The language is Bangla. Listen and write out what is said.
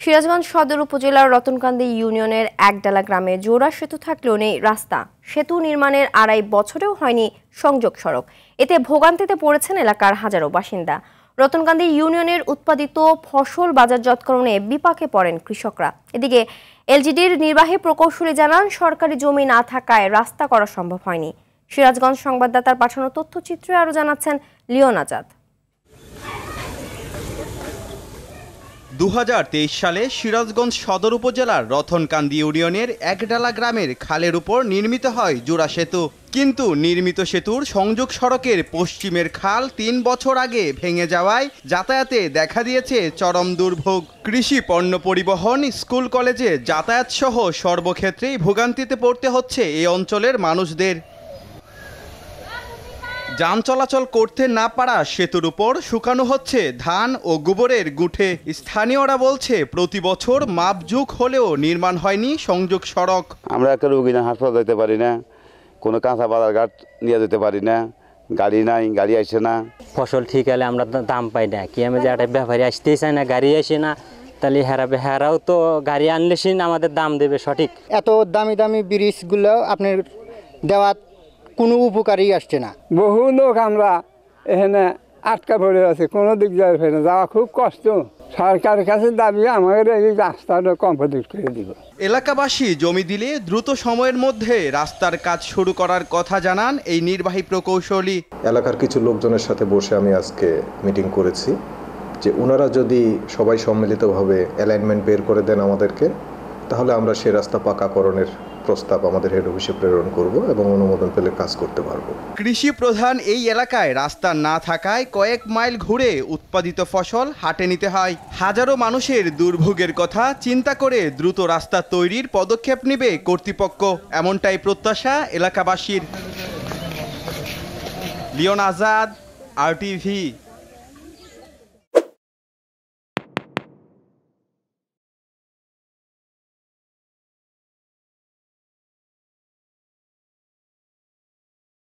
সিরাজগঞ্জ সদর উপজেলার রতনকান্দি ইউনিয়নের একডালা গ্রামে জোড়া সেতু থাকলেও নেই রাস্তা। সেতু নির্মাণের ২.৫ বছরেও হয়নি সংযোগ সড়ক। এতে ভোগান্তিতে পড়েছেন এলাকার হাজারো বাসিন্দা। রতনকান্দি ইউনিয়নের উৎপাদিত ফসল বাজারজাতকরণে বিপাকে পড়েন কৃষকরা। এদিকে এলজিডির নির্বাহী প্রকৌশলী জানান, সরকারি জমি না থাকায় রাস্তা করা সম্ভব হয়নি। সিরাজগঞ্জ সংবাদদাতার পাঠানো তথ্যচিত্রে আরও জানাচ্ছেন লিওন আজাদ। ২০২৩ সালে সিরাজগঞ্জ সদর উপজেলার রতনকান্দি ইউনিয়নের একডালা গ্রামের খালের উপর নির্মিত হয় জোড়া সেতু। কিন্তু নির্মিত সেতুর সংযোগ সড়কের পশ্চিমের খাল ৩ বছর আগে ভেঙে যাওয়ায় যাতায়াতে দেখা দিয়েছে চরম দুর্ভোগ। কৃষি পণ্য পরিবহন, স্কুল কলেজে যাতায়াত সহ সর্বক্ষেত্রেই ভোগান্তিতে পড়তে হচ্ছে এই অঞ্চলের মানুষদের। যান চলাচল করতে না পারা সেতুর উপর শুকানো হচ্ছে ধান ও গোবরের গুঠে। স্থানীয়রা বলছে, প্রতি বছর মাপজোক হলেও নির্মাণ হয়নি সংযোগ সড়ক। আমরা একটা রোগী না হাসপাতাল যেতে পারি না, কোনো কাঁচা বাজার ঘাট নিয়ে যেতে পারি না, গাড়ি নাই, গাড়ি আসে না। ফসল ঠিক হলে আমরা দাম পাই না, কি আমি যে একটা ব্যাপারী আসতেই চাই না, গাড়ি আসে না, তাহলে হেরাও তো গাড়ি আনলে সে আমাদের দাম দেবে সঠিক। এত দামি দামি ব্রিজগুলো আপনার দেওয়া কোনো উপকারই আসছে না। বহু লোক আমরা এখানে আটকা পড়ে আছে, কোনো দিক যাবে না, যাওয়া খুব কষ্ট। সরকারের কাছে দাবি আমাদের এই রাস্তাটা কমপ্লিট করে দিব। এলাকাবাসী জমি দিলে দ্রুত সময়ের মধ্যে রাস্তার কাজ শুরু করার কথা জানান এই নির্বাহী প্রকৌশলী। এলাকার কিছু লোকজনের সাথে বসে আমি আজকে মিটিং করেছি যে ওনারা যদি সবাই সম্মিলিতভাবে অ্যালাইনমেন্ট বের করে দেন আমাদেরকে, তাহলে আমরা সেই রাস্তা পাকাকরণের প্রস্তাব আমাদের হেড অফিসে প্রেরণ করব এবং অনুমোদন পেলে কাজ করতে পারবো। কৃষি প্রধান এই এলাকায় রাস্তা না থাকায় কয়েক মাইল ঘুরে উৎপাদিত ফসল হাটে নিতে হয়। হাজারো মানুষের দুর্ভোগের কথা চিন্তা করে দ্রুত রাস্তা তৈরির পদক্ষেপ নেবে কর্তৃপক্ষ, এমনটাই প্রত্যাশা এলাকাবাসীর। লিওন আজাদ, RTV।